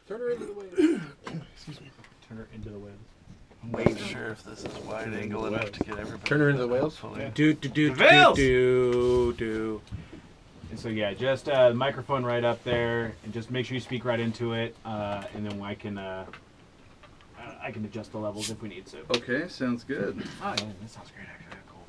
Turn her into the whale. Excuse me. Turn her into the whale. I'm not sure if this is wide angle enough to get everybody. Turn her into the whales. Do. And so yeah, just microphone right up there, and just make sure you speak right into it, and then I can adjust the levels if we need to. Okay, sounds good. Oh yeah, that sounds great actually. Cool.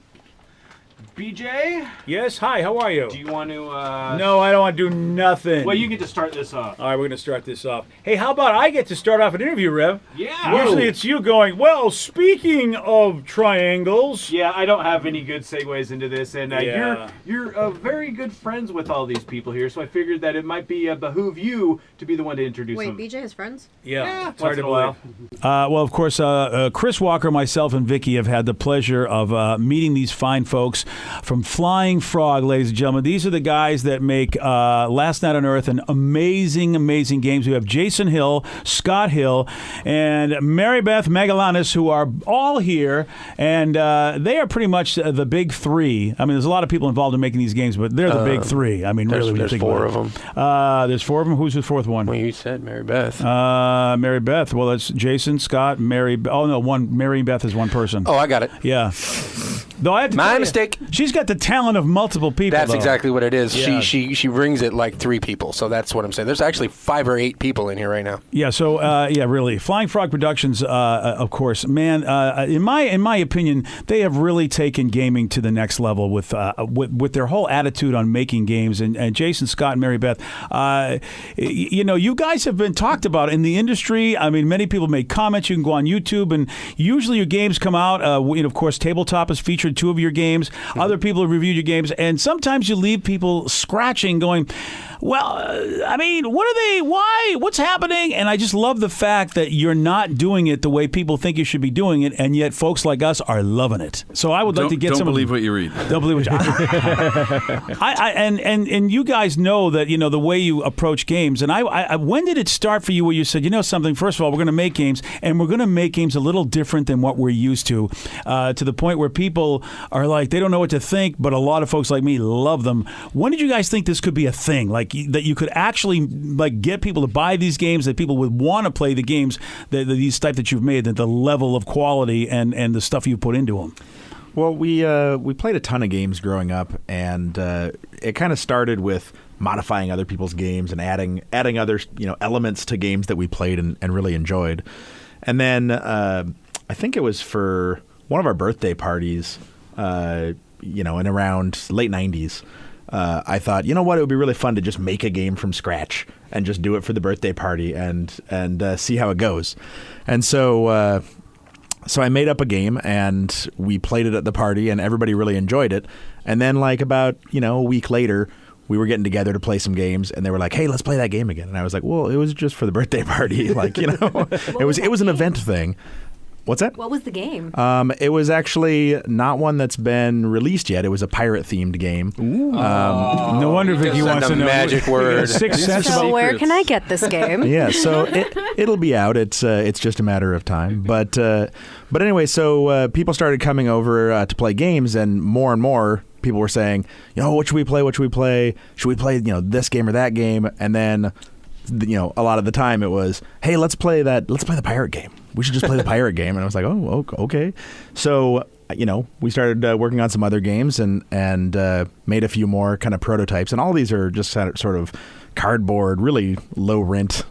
BJ? Yes, hi, how are you? Do you want to... No, I don't want to do nothing. Well, you get to start this off. All right, we're going to start this off. Hey, how about I get to start off an interview, Rev? Yeah. Usually it's you going, well, speaking of triangles... Yeah, I don't have any good segues into this, and Yeah. you're very good friends with all these people here, so I figured that it might be behoove you to be the one to introduce them. Wait, BJ has friends? Yeah, it's hard to believe. Well, of course, Chris Walker, myself, and Vicky have had the pleasure of meeting these fine folks from Flying Frog, ladies and gentlemen. These are the guys that make Last Night on Earth and amazing, amazing games. We have Jason Hill, Scott Hill, and Mary Beth Magallanes, who are all here, and they are pretty much the big three. I mean, there's a lot of people involved in making these games, but they're the big three. I mean, really, when you There's think four about of it. them. There's four of them. Who's the fourth one? Well, you said Mary Beth. Mary Beth. Well, that's Jason, Scott, Mary. Oh no, Mary Beth is one person. Oh, I got it. Yeah. Though I have to My tell you, mistake. she's got the talent of multiple people. That's though. exactly what it is. Yeah. She rings it like 3 people. So that's what I'm saying. There's actually 5 or 8 people in here right now. Yeah. So yeah, really, Flying Frog Productions, of course, man. In my opinion, they have really taken gaming to the next level with their whole attitude on making games. And Jason, Scott, and Mary Beth, you guys have been talked about in the industry. I mean, many people make comments. You can go on YouTube, and usually your games come out. Of course, Tabletop has featured 2 of your games. Other people have reviewed your games, and sometimes you leave people scratching, going, well, I mean, what are they? Why? What's happening? And I just love the fact that you're not doing it the way people think you should be doing it, and yet folks like us are loving it. So I would like to get some. Don't believe what you read. Don't believe what you. And you guys know that the way you approach games. And I when did it start for you where you said, something? First of all, we're going to make games, and we're going to make games a little different than what we're used to the point where people are like they don't know what to think, but a lot of folks like me love them. When did you guys think this could be a thing? Like that you could actually get people to buy these games, that people would want to play the games, these type that you've made, that the level of quality and the stuff you put into them? Well, we played a ton of games growing up, and it kind of started with modifying other people's games and adding other elements to games that we played and really enjoyed. And then I think it was for one of our birthday parties, in around late 90s. I thought, you know what, it would be really fun to just make a game from scratch and just do it for the birthday party and see how it goes. And so I made up a game, and we played it at the party, and everybody really enjoyed it. And then about a week later, we were getting together to play some games, and they were like, hey, let's play that game again. And I was like, well, it was just for the birthday party. It was an event thing. What's that? What was the game? It was actually not one that's been released yet. It was a pirate-themed game. Ooh. No wonder Vicky wants to know. Magic word. 6 cents. So where can I get this game? Yeah, so it'll be out. It's just a matter of time. But anyway, so people started coming over to play games, and more people were saying, what should we play? What should we play? Should we play this game or that game? And then a lot of the time it was, hey, let's play the pirate game. We should just play the pirate game. And I was like, oh, okay. So, we started working on some other games and made a few more kind of prototypes. And all these are just sort of cardboard, really low rent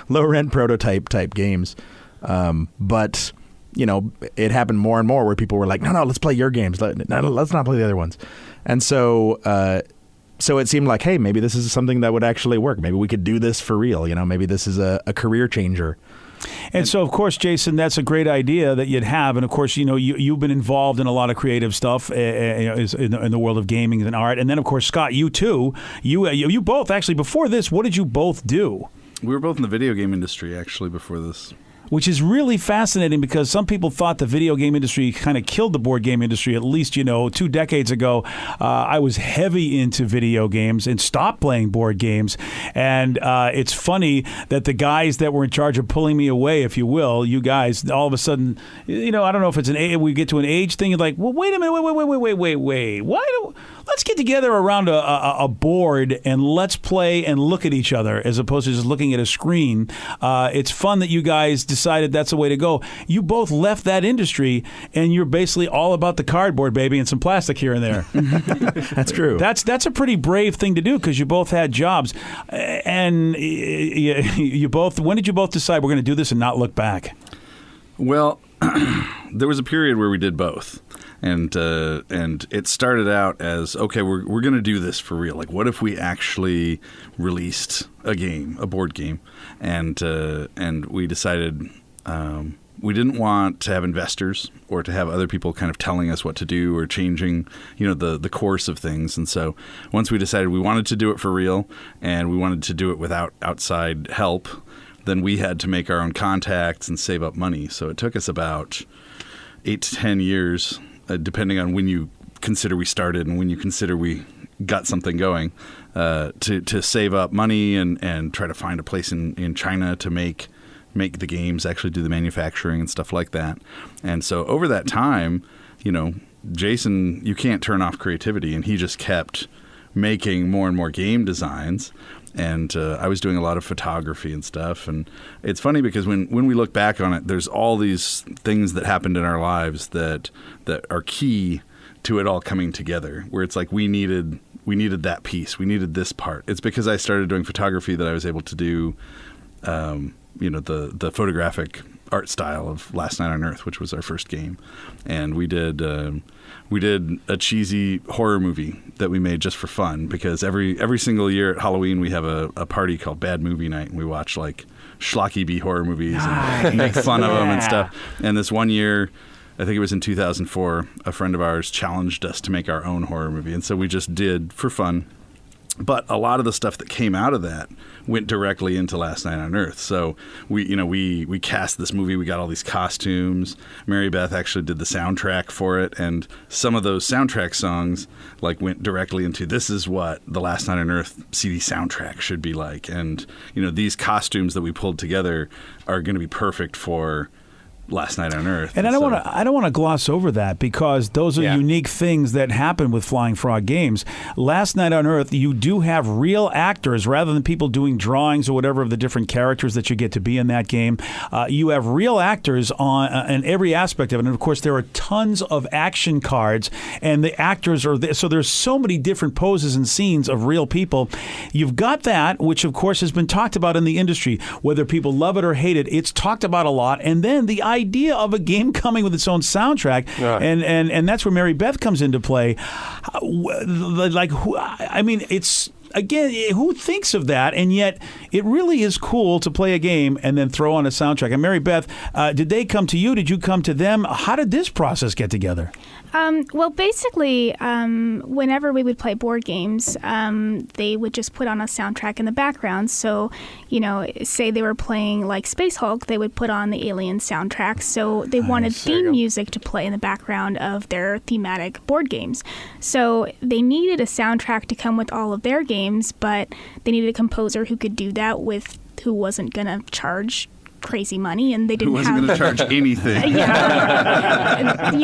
prototype type games. But, it happened more and more where people were like, no, let's play your games. Let's not play the other ones. And so it seemed like, hey, maybe this is something that would actually work. Maybe we could do this for real. Maybe this is a career changer. And so, of course, Jason, that's a great idea that you'd have. And, of course, you've been involved in a lot of creative stuff in the world of gaming and art. And then, of course, Scott, you too. You both, actually, before this, what did you both do? We were both in the video game industry, actually, before this. Which is really fascinating because some people thought the video game industry kind of killed the board game industry, at least, 2 decades ago. I was heavy into video games and stopped playing board games. And it's funny that the guys that were in charge of pulling me away, if you will, you guys, all of a sudden, I don't know if it's we get to an age thing. You're like, well, wait a minute, wait. let's get together around a board and let's play and look at each other as opposed to just looking at a screen. It's fun that you guys decided that's the way to go. You both left that industry, and you're basically all about the cardboard, baby, and some plastic here and there. That's true. That's a pretty brave thing to do because you both had jobs. And you both, when did you both decide we're going to do this and not look back? Well, there was a period where we did both. And it started out as, okay, we're going to do this for real. Like, what if we actually released a game, a board game? And we decided we didn't want to have investors or to have other people kind of telling us what to do or changing, the course of things. And so once we decided we wanted to do it for real and we wanted to do it without outside help, then we had to make our own contacts and save up money. So it took us about 8 to 10 years, depending on when you consider we started and when you consider we got something going, to save up money and try to find a place in China to make the games, actually do the manufacturing and stuff like that. And so over that time, Jason, you can't turn off creativity, and he just kept making more and more game designs. And I was doing a lot of photography and stuff. And it's funny because when we look back on it, there's all these things that happened in our lives that are key to it all coming together, where it's like we needed that piece. We needed this part. It's because I started doing photography that I was able to do, the photographic art style of Last Night on Earth, which was our first game. And we did a cheesy horror movie that we made just for fun, because every single year at Halloween we have a party called Bad Movie Night, and we watch like schlocky B horror movies and make fun of them and stuff. And this one year, I think it was in 2004, a friend of ours challenged us to make our own horror movie, and so we just did for fun. But a lot of the stuff that came out of that went directly into Last Night on Earth. So we cast this movie. We got all these costumes. Mary Beth actually did the soundtrack for it, and some of those soundtrack songs went directly into, this is what the Last Night on Earth CD soundtrack should be like. And these costumes that we pulled together are going to be perfect for Last Night on Earth. And I don't want to gloss over that, because those are unique things that happen with Flying Frog Games. Last Night on Earth, you do have real actors rather than people doing drawings or whatever of the different characters that you get to be in that game. You have real actors on in every aspect of it. And of course, there are tons of action cards, and the actors are there. So there's so many different poses and scenes of real people. You've got that, which of course has been talked about in the industry. Whether people love it or hate it, it's talked about a lot. And then the idea of a game coming with its own soundtrack, and that's where Mary Beth comes into play. It's, again, who thinks of that? And yet it really is cool to play a game and then throw on a soundtrack. And Mary Beth, did they come to you? Did you come to them? How did this process get together? Well, basically, whenever we would play board games, they would just put on a soundtrack in the background. So, say they were playing like Space Hulk, they would put on the Alien soundtrack. So they wanted theme music to play in the background of their thematic board games. So they needed a soundtrack to come with all of their games, but they needed a composer who could do that who wasn't going to charge crazy money, and they didn't have. Who wasn't going to charge anything? And,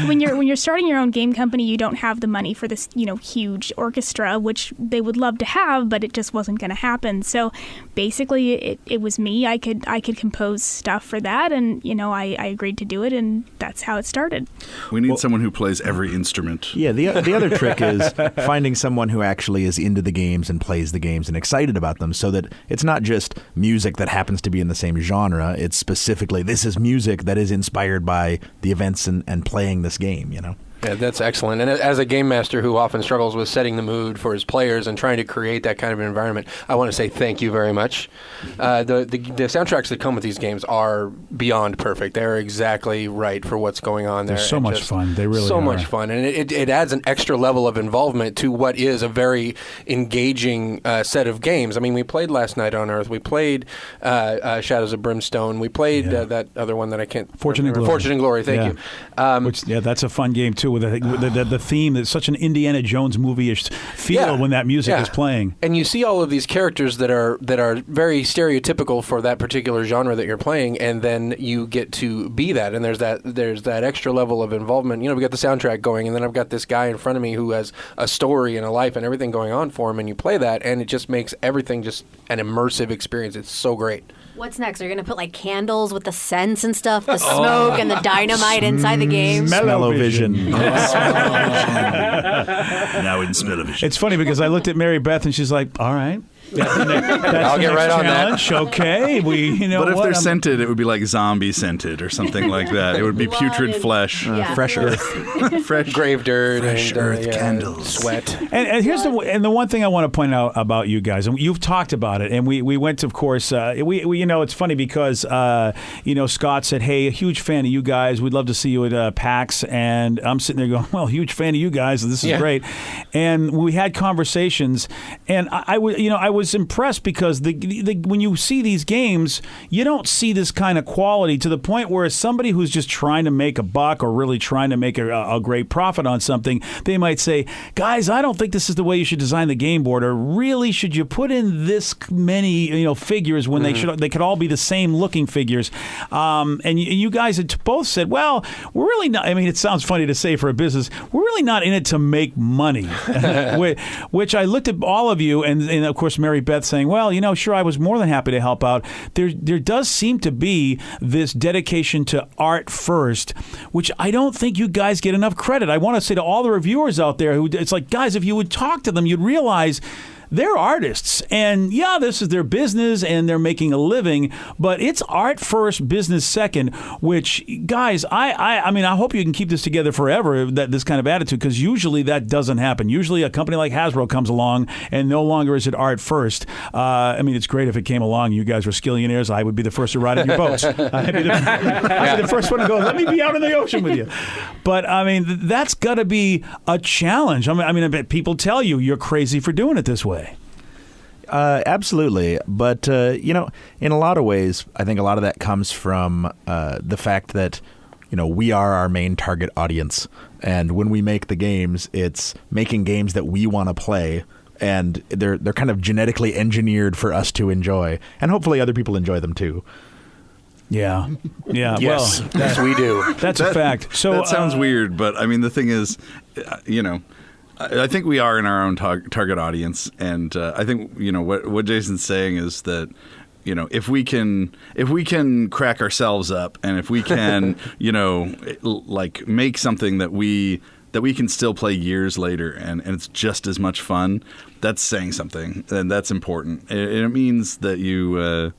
when you're starting your own game company, you don't have the money for this huge orchestra, which they would love to have, but it just wasn't going to happen. So basically, it was me. I could compose stuff for that, and I agreed to do it, and that's how it started. We need someone who plays every instrument. Yeah, the other trick is finding someone who actually is into the games and plays the games and excited about them, so that it's not just music that happens to be in the same genre. It's specifically, this is music that is inspired by the events and playing this game, Yeah, that's excellent. And as a game master who often struggles with setting the mood for his players and trying to create that kind of environment, I want to say thank you very much. The soundtracks that come with these games are beyond perfect. They're exactly right for what's going on there. They're so much fun. They really are. So much fun. And it adds an extra level of involvement to what is a very engaging set of games. I mean, we played Last Night on Earth. We played Shadows of Brimstone. We played that other one that I can't Fortune and remember. Glory. Fortune and Glory, thank you. That's a fun game, too. with the theme. That's such an Indiana Jones movie-ish feel when that music is playing. And you see all of these characters that are very stereotypical for that particular genre that you're playing, and then you get to be that. And there's that extra level of involvement. We got the soundtrack going, and then I've got this guy in front of me who has a story and a life and everything going on for him, and you play that, and it just makes everything just an immersive experience. It's so great. What's next? Are you going to put like candles with the scents and stuff, the smoke and the dynamite inside the game? Smell-o-vision. Now in smell-o-vision. It's funny because I looked at Mary Beth and she's like, all right. I'll get right on that. Okay, but if they're scented, it would be like zombie scented or something like that. It would be putrid flesh, fresh earth, fresh grave dirt, fresh and, earth candles, sweat. And here's the one thing I want to point out about you guys, and you've talked about it, and we went to, of course, we it's funny because Scott said, hey, a huge fan of you guys. We'd love to see you at PAX, and I'm sitting there going, well, huge fan of you guys. This is great, and we had conversations, and I was impressed because when you see these games, you don't see this kind of quality to the point where somebody who's just trying to make a buck or really trying to make a great profit on something, they might say, guys, I don't think this is the way you should design the game board, or really should you put in this many figures when they could all be the same looking figures. And you guys had both said, well, we're really not, it sounds funny to say for a business, we're really not in it to make money. Which I looked at all of you, and of course Mary Beth saying, well, sure, I was more than happy to help out. There does seem to be this dedication to art first, which I don't think you guys get enough credit. I want to say to all the reviewers out there, it's like, guys, if you would talk to them, you'd realize they're artists, and this is their business, and they're making a living, but it's art first, business second, which, guys, I hope you can keep this together forever, this kind of attitude, because usually that doesn't happen. Usually a company like Hasbro comes along, and no longer is it art first. It's great if it came along, you guys were skillionaires, I would be the first to ride on your boats. I'd be the first one to go, let me be out in the ocean with you. But, that's got to be a challenge. I bet people tell you you're crazy for doing it this way. Absolutely. But, in a lot of ways, I think a lot of that comes from the fact that, we are our main target audience. And when we make the games, it's making games that we want to play. And they're kind of genetically engineered for us to enjoy. And hopefully other people enjoy them, too. Yeah. Yes, yes, we do. That's a fact. So that sounds weird, but, the thing is, I think we are in our own target audience, and I think what Jason's saying is that if we can crack ourselves up, and if we can make something that we can still play years later, and it's just as much fun, that's saying something, and that's important. And it means that you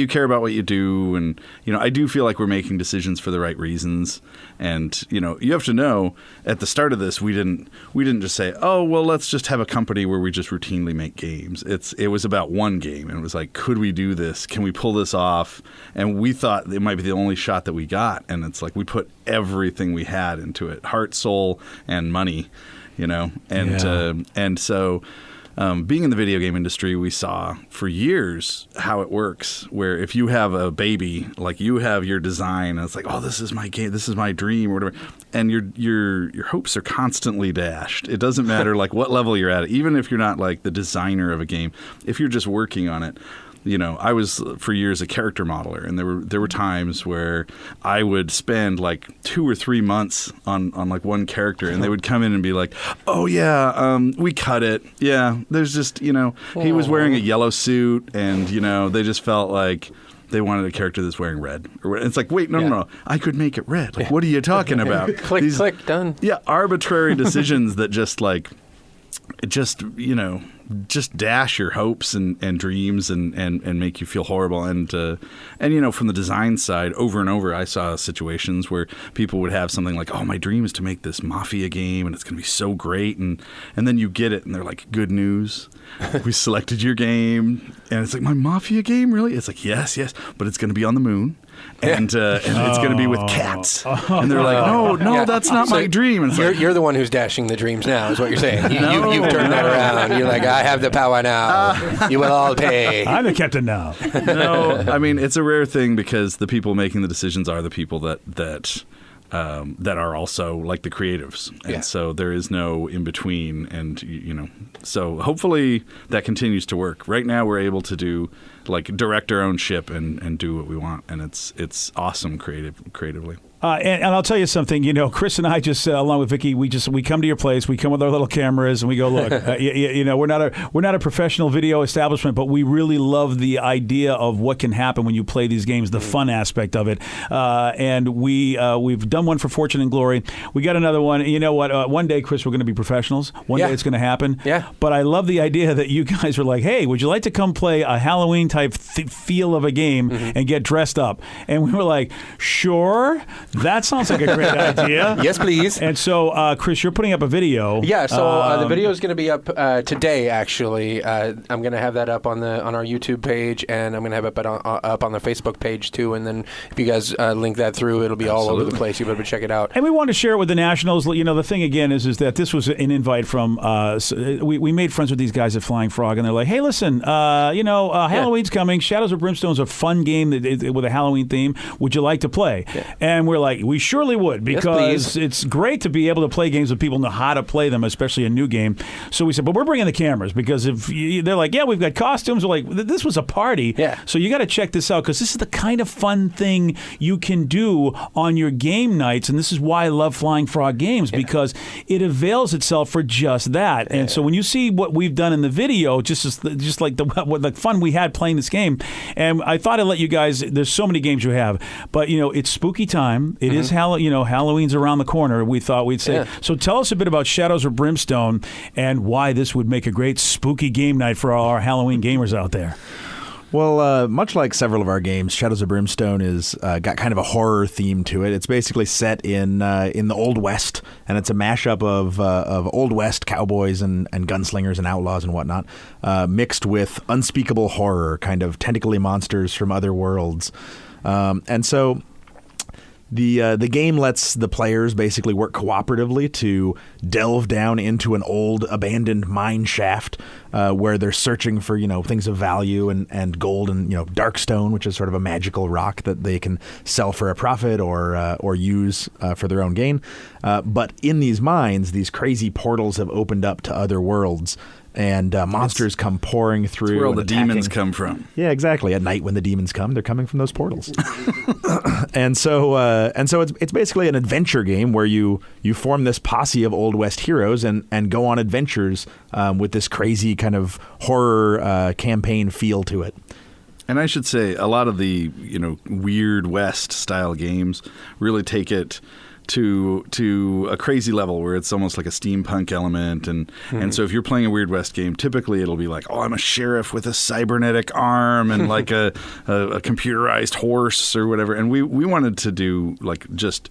care about what you do, and I do feel like we're making decisions for the right reasons. And you have to know, at the start of this, we didn't just say, oh well, let's just have a company where we just routinely make games. It was about one game, and it was like, could we do this? Can we pull this off? And we thought it might be the only shot that we got, and it's like we put everything we had into it, heart, soul, and money, and so. Being in the video game industry, we saw for years how it works, where if you have a baby, like you have your design, and it's like, oh, this is my game, this is my dream, or whatever, and your hopes are constantly dashed. It doesn't matter like what level you're at, even if you're not like the designer of a game, if you're just working on it. I was for years a character modeler, and there were times where I would spend like 2 or 3 months on like one character, and they would come in and be like, "Oh yeah, we cut it. Yeah, there's just he was wearing a yellow suit, and they just felt like." They wanted a character that's wearing red. It's like, wait, no. I could make it red. Like, what are you talking about? Click, done. Yeah, arbitrary decisions that just dash your hopes and dreams and make you feel horrible. And from the design side, over and over, I saw situations where people would have something like, oh, my dream is to make this Mafia game, and it's going to be so great. And then you get it, and they're like, good news. We selected your game. And it's like, my Mafia game, really? It's like, yes, but it's going to be on the moon. And it's going to be with cats. And they're like, no, that's not my dream. And you're the one who's dashing the dreams now, is what you're saying. You've turned that around. You're like, I have the power now. You will all pay. I'm the captain now. No, it's a rare thing because the people making the decisions are the people that that are also like the creatives, and so there is no in between, and so hopefully that continues to work. Right now, we're able to do like direct our own ship and do what we want, and it's awesome creatively. And I'll tell you something, Chris and I just, along with Vicky, we come to your place, we come with our little cameras, and we go, look, we're not a professional video establishment, but we really love the idea of what can happen when you play these games, the fun aspect of it. And we've done one for Fortune and Glory. We got another one. You know what? One day, Chris, we're going to be professionals. One day it's going to happen. Yeah. But I love the idea that you guys were like, hey, would you like to come play a Halloween type feel of a game and get dressed up? And we were like, sure. That sounds like a great idea. Yes, please. And so, Chris, you're putting up a video. Yeah, so the video is going to be up today, actually. I'm going to have that up on our YouTube page, and I'm going to have it up on the Facebook page, too. And then if you guys link that through, it'll be all over the place. You better check it out. And we want to share it with the Nationals. The thing, again, is that this was an invite from we made friends with these guys at Flying Frog, and they're like, hey, listen, Halloween's coming. Shadows of Brimstone's a fun game with a Halloween theme. Would you like to play? Yeah. And we're like, we surely would, because it's great to be able to play games with people who know how to play them, especially a new game. So we said, but we're bringing the cameras, because if they're like, yeah, we've got costumes. We're like, this was a party. Yeah. So you got to check this out, because this is the kind of fun thing you can do on your game nights. And this is why I love Flying Frog Games, because it avails itself for just that. Yeah. And so when you see what we've done in the video, just like the fun we had playing this game, and I thought I'd let you guys, there's so many games you have, but it's spooky time. It is Halloween's around the corner, we thought we'd say. Yeah. So tell us a bit about Shadows of Brimstone and why this would make a great spooky game night for all our Halloween gamers out there. Well, much like several of our games, Shadows of Brimstone is got kind of a horror theme to it. It's basically set in the Old West, and it's a mashup of Old West cowboys and gunslingers and outlaws and whatnot, mixed with unspeakable horror, kind of tentacly monsters from other worlds. And so the game lets the players basically work cooperatively to delve down into an old abandoned mine shaft where they're searching for things of value and gold and darkstone, which is sort of a magical rock that they can sell for a profit or use for their own gain. But in these mines, these crazy portals have opened up to other worlds. And monsters come pouring through. That's where all the attacking. demons come from. Yeah, exactly. At night when the demons come, they're coming from those portals. And so it's basically an adventure game where you form this posse of Old West heroes and go on adventures with this crazy kind of horror campaign feel to it. And I should say, a lot of the Weird West style games really take it to a crazy level where it's almost like a steampunk element, and so if you're playing a Weird West game, typically it'll be like, oh, I'm a sheriff with a cybernetic arm and like a computerized horse or whatever, and we wanted to do like just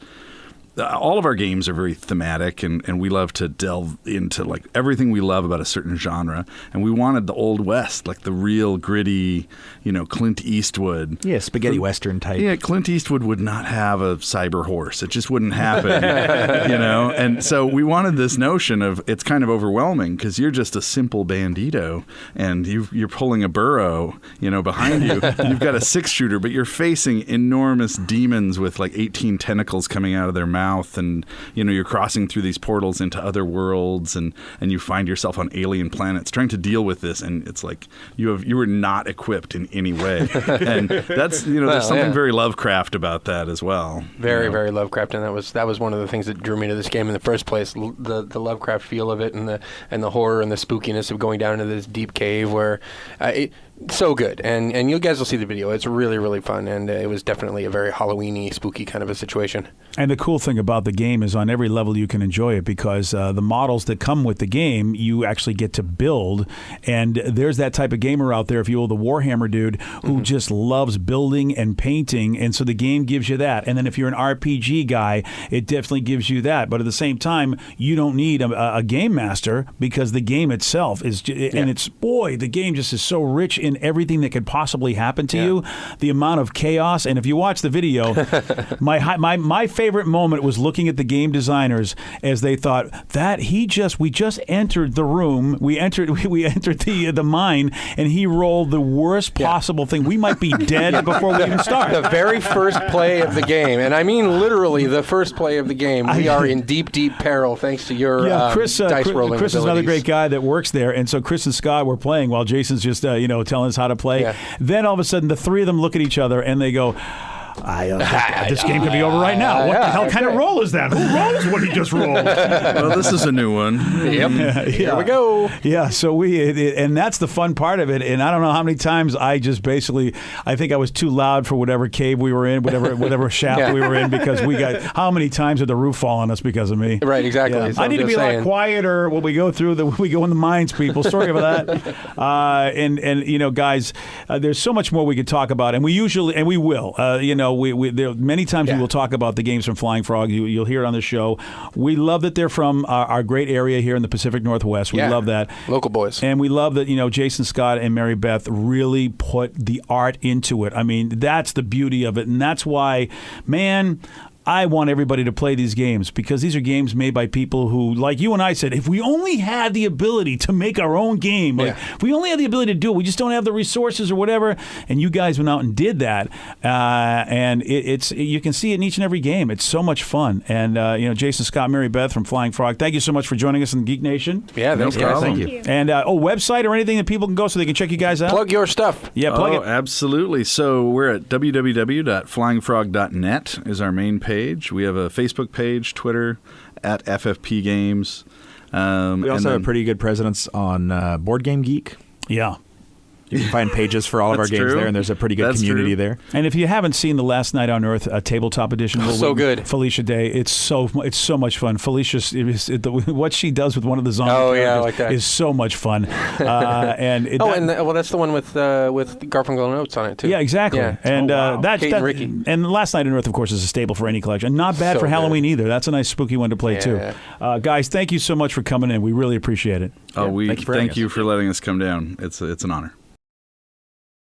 all of our games are very thematic, and we love to delve into like everything we love about a certain genre, and we wanted the Old West, like the real gritty, Clint Eastwood. Yeah, spaghetti western type. Yeah, Clint Eastwood would not have a cyber horse. It just wouldn't happen, And so we wanted this notion of it's kind of overwhelming because you're just a simple bandito, and you're pulling a burro, behind you. You've got a 6-shooter, but you're facing enormous demons with like 18 tentacles coming out of their mouth. And you're crossing through these portals into other worlds, and you find yourself on alien planets trying to deal with this, and it's like you were not equipped in any way, and that's there's something very Lovecraft about that as well. Very very Lovecraft, and that was one of the things that drew me to this game in the first place. The Lovecraft feel of it, and the horror and the spookiness of going down into this deep cave where so good, and you guys will see the video. It's really, really fun, and it was definitely a very Halloween-y, spooky kind of a situation. And the cool thing about the game is on every level you can enjoy it, because the models that come with the game, you actually get to build, and there's that type of gamer out there, if you will, the Warhammer dude, who just loves building and painting, and so the game gives you that. And then if you're an RPG guy, it definitely gives you that. But at the same time, you don't need a game master, because the game itself is, and the game just is so rich in everything that could possibly happen to you. The amount of chaos, and if you watch the video, my favorite moment was looking at the game designers as they thought that we just entered the room, we entered the mine, and he rolled the worst possible thing. We might be dead before we even start. The very first play of the game, and I mean literally the first play of the game, we are in deep, deep peril thanks to your dice rolling Chris is another abilities. great guy that works there, and so Chris and Scott were playing while Jason's just telling us how to play. Yeah. Then all of a sudden, the three of them look at each other and they go, this game could be over right now. What the hell kind of roll is that? Who rolls what he just rolled? Well, this is a new one. Yep. Here we go. Yeah, so and that's the fun part of it. And I don't know how many times I just basically, I think I was too loud for whatever cave we were in, whatever shaft we were in, because we got, how many times did the roof fall on us because of me? Right, exactly. Yeah. So I need to be a lot quieter when we go through we go in the mines, people. Sorry about that. And guys, there's so much more we could talk about, and we usually, and we will. There many times we will talk about the games from Flying Frog. You'll hear it on the show. We love that they're from our great area here in the Pacific Northwest. We love that. Local boys. And we love that, Jason Scott and Mary Beth really put the art into it. I mean, that's the beauty of it. And that's why, man, I want everybody to play these games, because these are games made by people who, like you and I said, if we only had the ability to make our own game, if we only had the ability to do it, we just don't have the resources or whatever. And you guys went out and did that, and you can see it in each and every game. It's so much fun. And Jason Scott, Mary Beth from Flying Frog, thank you so much for joining us in Geek Nation. Yeah, thanks, guys. Thank you. And website or anything that people can go so they can check you guys out. Plug your stuff. Yeah, plug it. Absolutely. So we're at www.flyingfrog.net is our main page. We have a Facebook page, Twitter, at FFP Games. We also have a pretty good presence on Board Game Geek. Yeah. You can find pages for all of our games there, and there's a pretty good community there. And if you haven't seen the Last Night on Earth tabletop edition, so good. Felicia Day, it's so much fun. Felicia, what she does with one of the zombie characters like that. is so much fun. That's the one with Garfunkel and Oates on it too. Yeah, exactly. Yeah. And Kate and Ricky. And Last Night on Earth, of course, is a staple for any collection. Not bad for Halloween either. That's a nice spooky one to play too. Guys, thank you so much for coming in. We really appreciate it. Thank you for letting us come down. It's an honor.